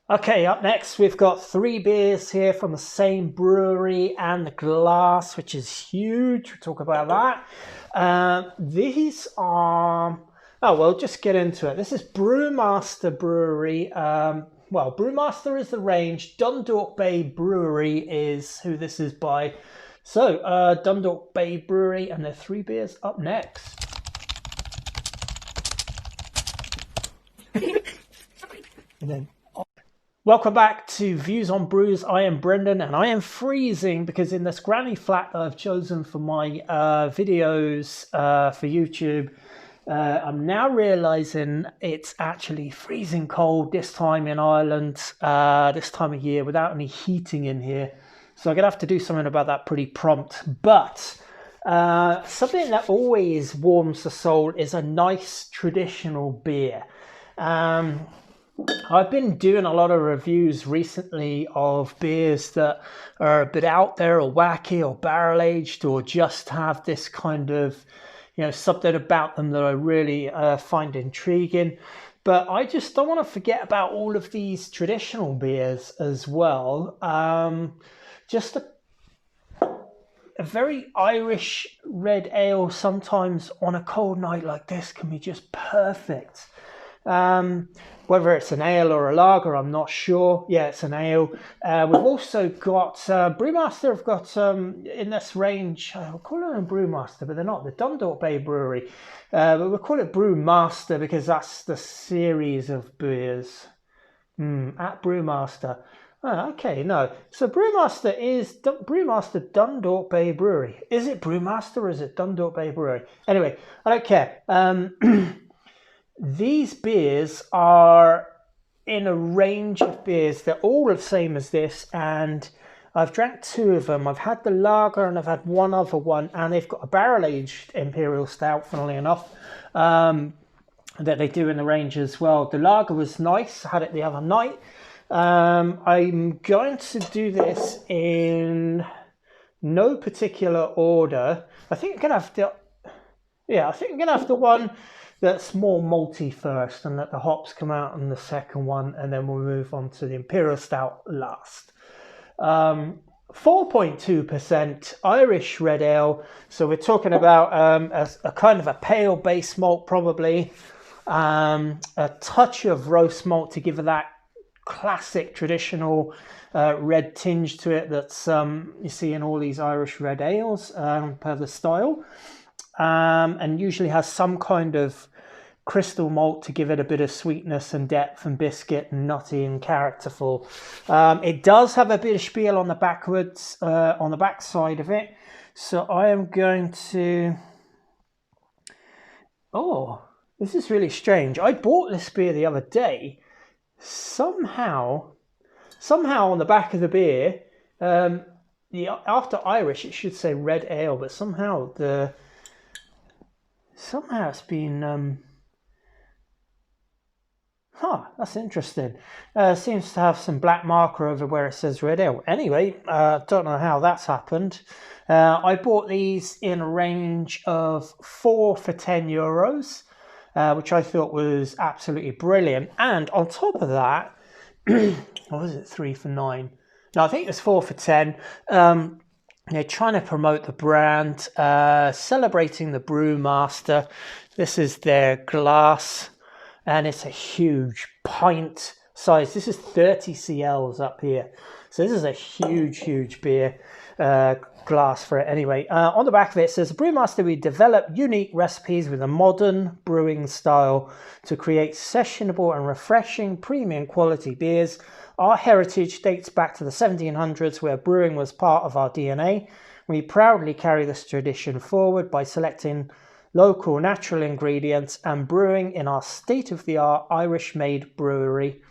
Okay, up next we've got three beers here from the same brewery and the glass, which is huge. We'll talk about that. These are, oh, well, just get into it. This is Brewmaster Brewery. Well, Brewmaster is the range. Dundalk Bay Brewery is who this is by. So, Dundalk Bay Brewery, and their three beers up next. And then welcome back to Views on Brews. I am Brendan and I am freezing because in this granny flat that I've chosen for my videos for YouTube, I'm now realizing it's actually freezing cold this time in Ireland, this time of year without any heating in here. So I'm going to have to do something about that pretty prompt. But something that always warms the soul is a nice traditional beer. I've been doing a lot of reviews recently of beers that are a bit out there or wacky or barrel aged or just have this kind of, something about them that I really find intriguing. But I just don't want to forget about all of these traditional beers as well. Just a very Irish red ale sometimes on a cold night like this can be just perfect. Whether it's an ale or a lager, I'm not sure. Yeah, it's an ale. We've also got Brewmaster. Have got in this range. We'll call it a Brewmaster, but they're not. The Dundalk Bay Brewery, but we'll call it Brewmaster because that's the series of beers. At Brewmaster. Oh, okay, no. So Brewmaster is Brewmaster Dundalk Bay Brewery. Is it Brewmaster or is it Dundalk Bay Brewery? Anyway, I don't care. These beers are in a range of beers. They're all the same as this, and I've drank two of them. I've had the lager and I've had one other one, and they've got a barrel-aged Imperial Stout, funnily enough, that they do in the range as well. The lager was nice. I had it the other night. I'm going to do this in no particular order. I think I'm going to have to... Yeah, I think I'm going to have the one that's more malty first and let the hops come out in the second one, and then we'll move on to the Imperial Stout last. 4.2% Irish red ale, so we're talking about a kind of a pale base malt probably, a touch of roast malt to give it that classic traditional red tinge to it that's you see in all these Irish red ales per the style. And usually has some kind of crystal malt to give it a bit of sweetness and depth and biscuit and nutty and characterful. It does have a bit of spiel on the backwards, on the back side of it. So I am going to... Oh, this is really strange. I bought this beer the other day. Somehow on the back of the beer, after Irish, it should say red ale, but somehow it's been that's interesting. Seems to have some black marker over where it says red ale. Anyway, don't know how that's happened. I bought these in a range of 4 for €10, which I thought was absolutely brilliant. And on top of that, what was it, 3 for 9? No, I think it was 4 for 10. They're trying to promote the brand, celebrating the Brewmaster. This is their glass, and it's a huge pint size. This is 30 cls up here. So this is a huge beer glass for it. Anyway, on the back of it says, Brewmaster, we develop unique recipes with a modern brewing style to create sessionable and refreshing premium quality beers. Our heritage dates back to the 1700s, where brewing was part of our DNA. We proudly carry this tradition forward by selecting local natural ingredients and brewing in our state-of-the-art Irish-made brewery,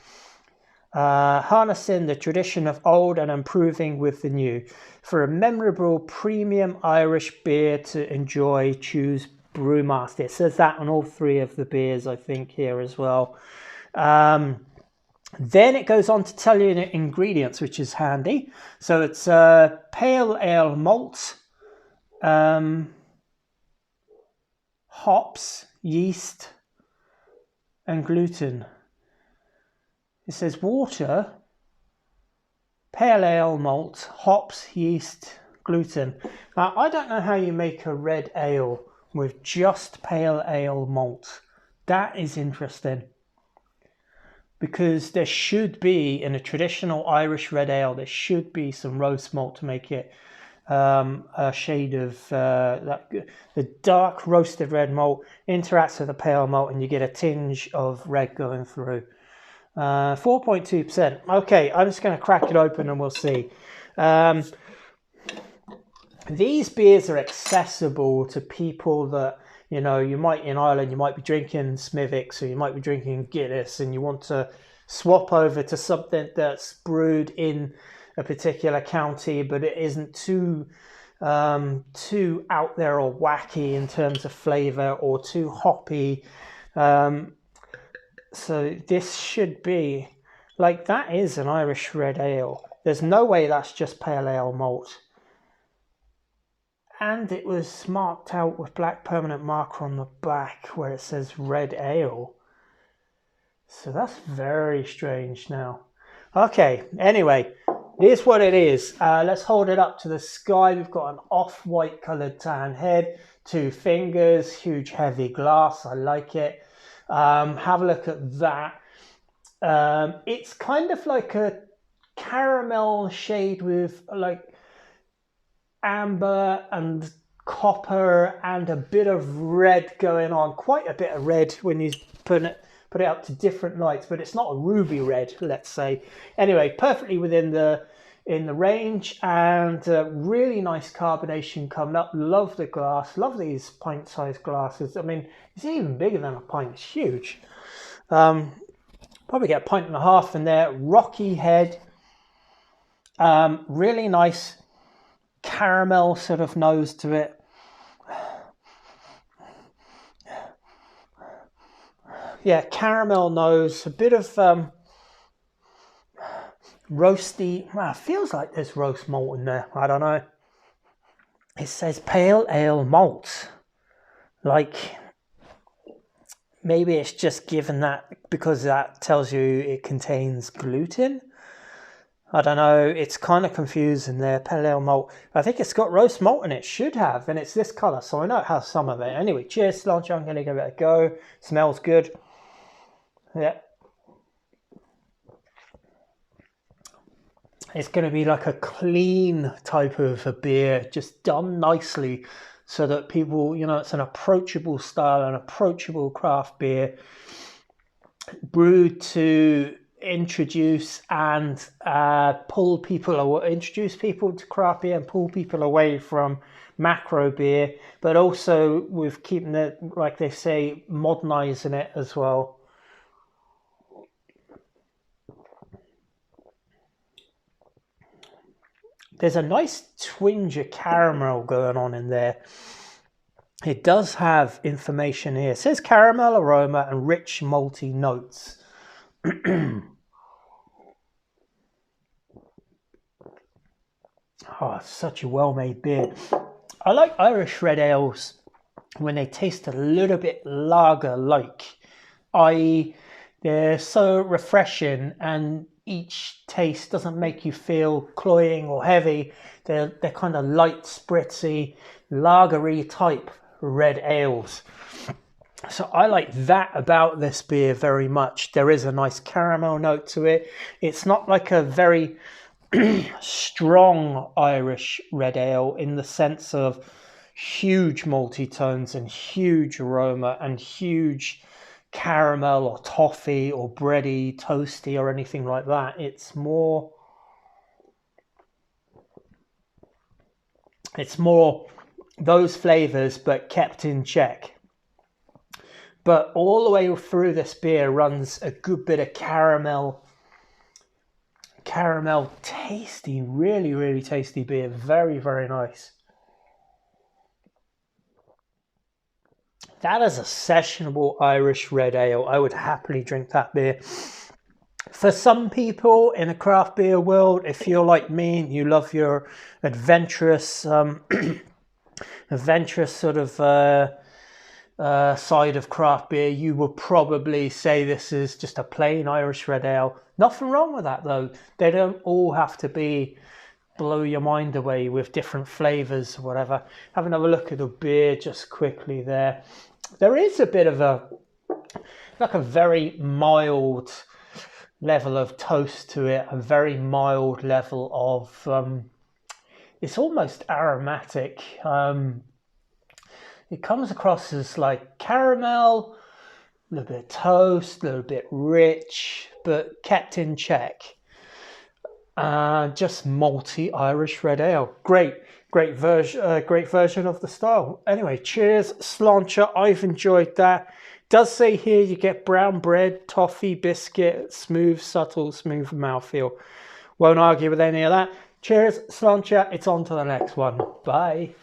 harnessing the tradition of old and improving with the new. For a memorable premium Irish beer to enjoy, choose Brewmaster. It says that on all three of the beers, I think, here as well. Then it goes on to tell you the ingredients, which is handy. So it's pale ale malt, hops, yeast, and gluten. It says water, pale ale malt, hops, yeast, gluten. Now, I don't know how you make a red ale with just pale ale malt. That is interesting. Because there should be, in a traditional Irish red ale, there should be some roast malt to make it a shade of the dark roasted red malt interacts with the pale malt and you get a tinge of red going through. 4.2%. Okay, I'm just going to crack it open and we'll see. These beers are accessible to people that, you know, you might in Ireland, you might be drinking Smithwick's or you might be drinking Guinness and you want to swap over to something that's brewed in a particular county, but it isn't too out there or wacky in terms of flavor or too hoppy. So this should be like, that is an Irish red ale. There's no way that's just pale ale malt. And it was marked out with black permanent marker on the back where it says red ale. So that's very strange now. Okay, anyway, here's what it is. Let's hold it up to the sky. We've got an off-white coloured tan head, 2 fingers, huge heavy glass. I like it. Have a look at that. It's kind of like a caramel shade with like amber and copper and a bit of red going on. Quite a bit of red when you put it up to different lights, but it's not a ruby red, let's say. Anyway, perfectly within the range, and really nice carbonation coming up. Love the glass, love these pint-sized glasses. I mean, it's even bigger than a pint. It's huge. Probably get a pint and a half in there. Rocky head, really nice caramel sort of nose to it. Yeah, caramel nose, a bit of roasty. Well, feels like there's roast malt in there. I don't know. It says pale ale malt. Like, maybe it's just given that because that tells you it contains gluten. I don't know. It's kind of confusing there. Pale ale malt. I think it's got roast malt in it. Should have. And it's this colour. So I know it has some of it. Anyway, cheers, Slancha. I'm going to give it a go. Smells good. Yeah. It's going to be like a clean type of a beer. Just done nicely so that people, you know, it's an approachable style, an approachable craft beer. Brewed to introduce and introduce people to craft beer and pull people away from macro beer, but also with keeping it, like they say, modernizing it as well. There's a nice twinge of caramel going on in there. It does have information here. It says caramel aroma and rich malty notes. Oh, such a well-made beer. I like Irish red ales when they taste a little bit lager-like, i.e. they're so refreshing and each taste doesn't make you feel cloying or heavy. They're kind of light, spritzy, lagery type red ales. So I like that about this beer very much. There is a nice caramel note to it. It's not like a very strong Irish red ale in the sense of huge malty tones and huge aroma and huge caramel or toffee or bready, toasty or anything like that. It's more those flavors but kept in check. But all the way through this beer runs a good bit of caramel tasty, really tasty beer. Very, very nice. That is a sessionable Irish red ale. I would happily drink that beer. For some people in the craft beer world, if you're like me and you love your adventurous sort of side of craft beer, you would probably say this is just a plain Irish red ale. Nothing wrong with that though. They don't all have to be blow your mind away with different flavors or whatever. Have another look at the beer just quickly there. There is a bit of a very mild level of toast to it, a very mild level of it's almost aromatic. It comes across as like caramel, a little bit of toast, a little bit rich, but kept in check. Just malty Irish red ale. Great version of the style. Anyway, cheers, Sláinte. I've enjoyed that. It does say here you get brown bread, toffee, biscuit, smooth mouthfeel. Won't argue with any of that. Cheers, Sláinte. It's on to the next one. Bye.